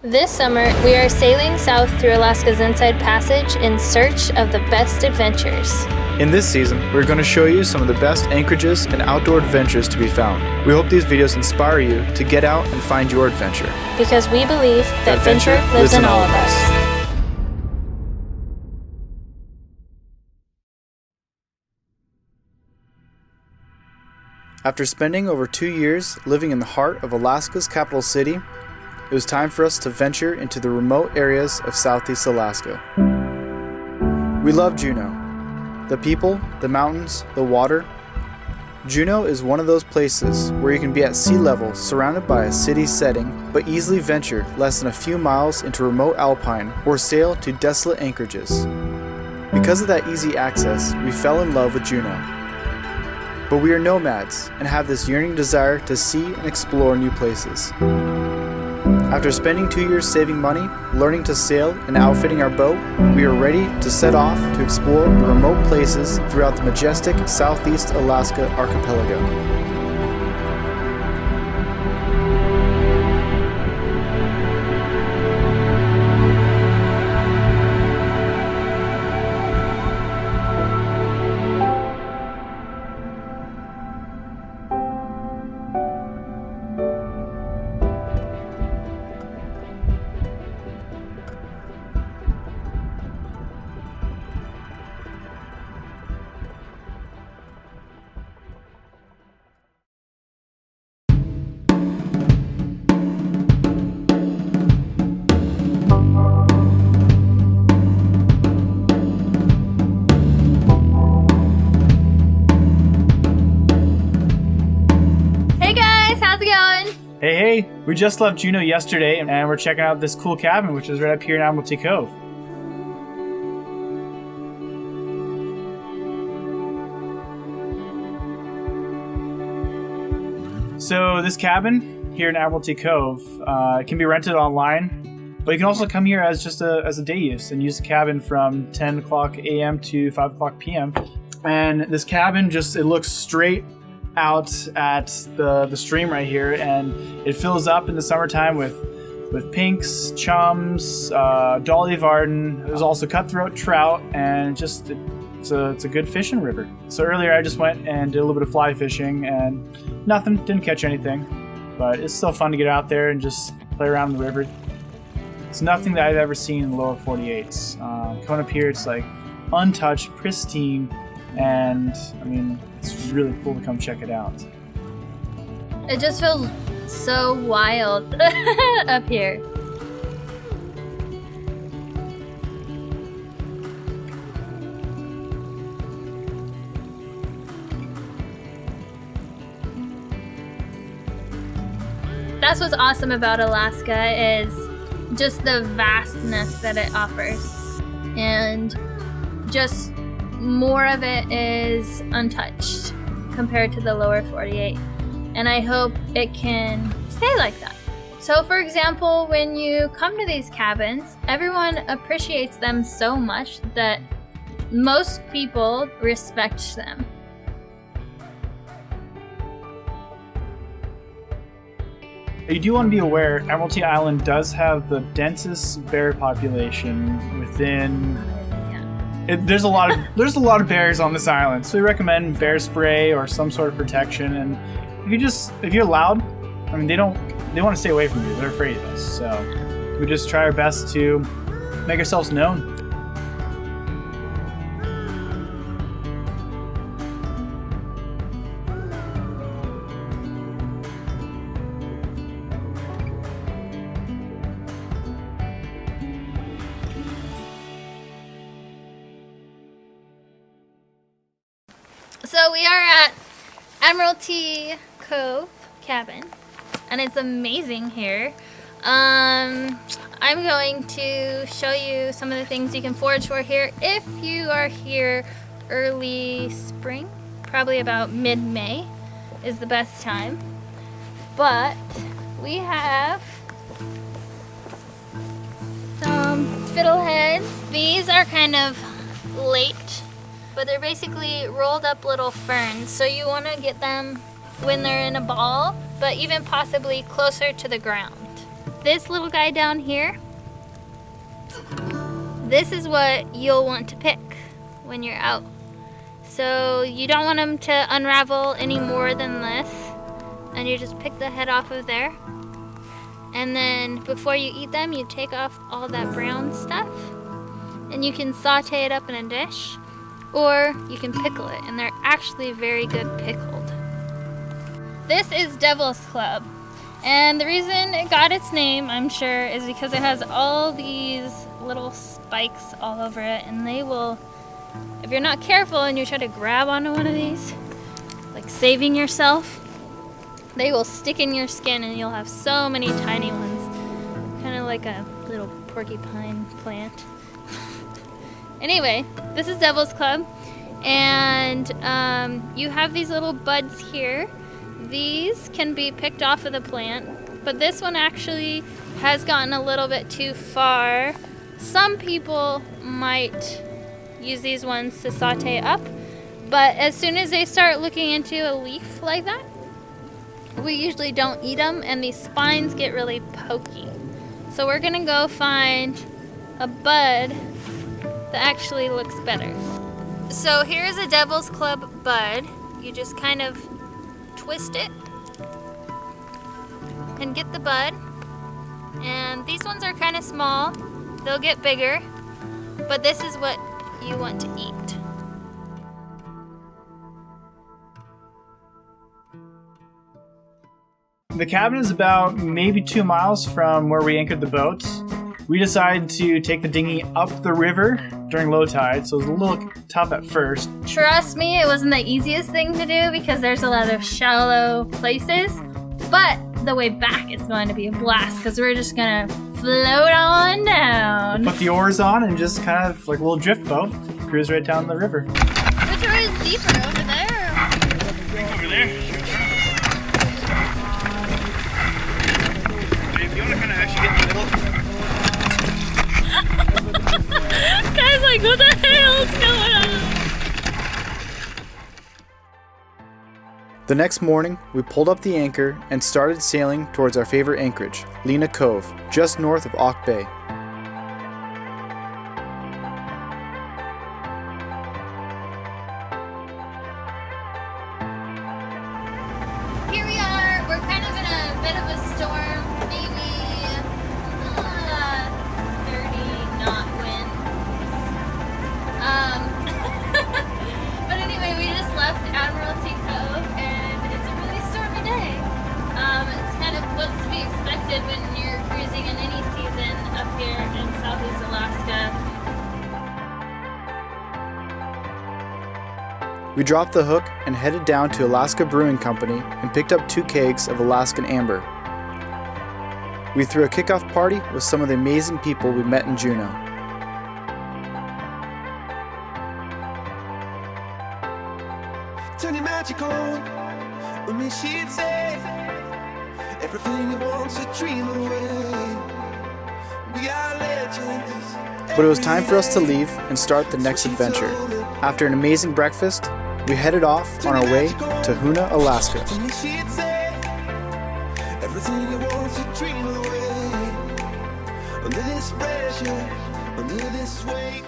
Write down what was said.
This summer, we are sailing south through Alaska's Inside Passage in search of the best adventures. In this season, we're going to show you some of the best anchorages and outdoor adventures to be found. We hope these videos inspire you to get out and find your adventure. Because we believe that adventure lives in all of us. After spending over 2 years living in the heart of Alaska's capital city, it was time for us to venture into the remote areas of Southeast Alaska. We love Juneau. The people, the mountains, the water. Juneau is one of those places where you can be at sea level surrounded by a city setting, but easily venture less than a few miles into remote alpine or sail to desolate anchorages. Because of that easy access, we fell in love with Juneau. But we are nomads and have this yearning desire to see and explore new places. After spending 2 years saving money, learning to sail, and outfitting our boat, we are ready to set off to explore the remote places throughout the majestic Southeast Alaska archipelago. Hey, we just left Juneau yesterday and we're checking out this cool cabin which is right up here in Admiralty Cove. So this cabin here in Admiralty Cove can be rented online, but you can also come here as just as a day use and use the cabin from 10 o'clock a.m. to 5 o'clock p.m. And this cabin it looks straight out at the stream right here, and it fills up in the summertime with pinks, chums, Dolly Varden. There's also cutthroat trout, and it's a good fishing river. So earlier I just went and did a little bit of fly fishing and didn't catch anything, but it's still fun to get out there and just play around in the river. It's nothing that I've ever seen in the lower 48s. Coming up here, it's like untouched, pristine, and I mean, it's really cool to come check it out. It just feels so wild up here. That's what's awesome about Alaska is just the vastness that it offers, and just more of it is untouched compared to the lower 48, and I hope it can stay like that. So for example, when you come to these cabins, everyone appreciates them so much that most people respect them. You do want to be aware, Admiralty Island does have the densest bear population within. There's a lot of bears on this island, so we recommend bear spray or some sort of protection. And if you're loud, I mean, they want to stay away from you. They're afraid of us. So we just try our best to make ourselves known. So we are at Admiralty Cove cabin, and it's amazing here. I'm going to show you some of the things you can forage for here if you are here early spring. Probably about mid-May is the best time. But we have some fiddleheads. These are kind of late, but they're basically rolled up little ferns, so you want to get them when they're in a ball, but even possibly closer to the ground. this little guy down here, this is what you'll want to pick when you're out. So you don't want them to unravel any more than this, and you just pick the head off of there. And then before you eat them, you take off all that brown stuff, and you can saute it up in a dish, or you can pickle it, and they're actually very good pickled. This is Devil's Club, and the reason it got its name, I'm sure, is because it has all these little spikes all over it, and they will, if you're not careful and you try to grab onto one of these, like saving yourself, they will stick in your skin and you'll have so many tiny ones, kind of like a little porcupine plant. Anyway, this is Devil's Club, and you have these little buds here. These can be picked off of the plant, but this one actually has gotten a little bit too far. Some people might use these ones to saute up, but as soon as they start looking into a leaf like that, we usually don't eat them, and these spines get really pokey. So we're gonna go find a bud that actually looks better. So here's a Devil's Club bud. You just kind of twist it and get the bud. And these ones are kind of small. They'll get bigger, but this is what you want to eat. The cabin is about maybe 2 miles from where we anchored the boat. We decided to take the dinghy up the river during low tide, so it was a little tough at first. Trust me, it wasn't the easiest thing to do because there's a lot of shallow places, but the way back is going to be a blast because we're just gonna float on down. Put the oars on and just kind of like a little drift boat, cruise right down the river. Which one is deeper, over there? Over there. If you want to kind of actually get in the middle. Guys, like, what the hell's going on? The next morning, we pulled up the anchor and started sailing towards our favorite anchorage, Lena Cove, just north of Auk Bay. Here we are. We're kind of in a bit of a storm, maybe 30 knot wind. But anyway, we just left Admiralty Cove, and it's a really stormy day. It's kind of what's to be expected when you're cruising in any season up here in Southeast Alaska. We dropped the hook and headed down to Alaska Brewing Company and picked up 2 kegs of Alaskan Amber. We threw a kickoff party with some of the amazing people we met in Juneau. Turn your magic on with me, she'd say everything you want to dream away. We are legends. But it was time for us to leave and start the next adventure. After an amazing breakfast, we headed off on our way to Hoonah, Alaska. She'd say everything you want to dream away. Under this pressure, under this weight.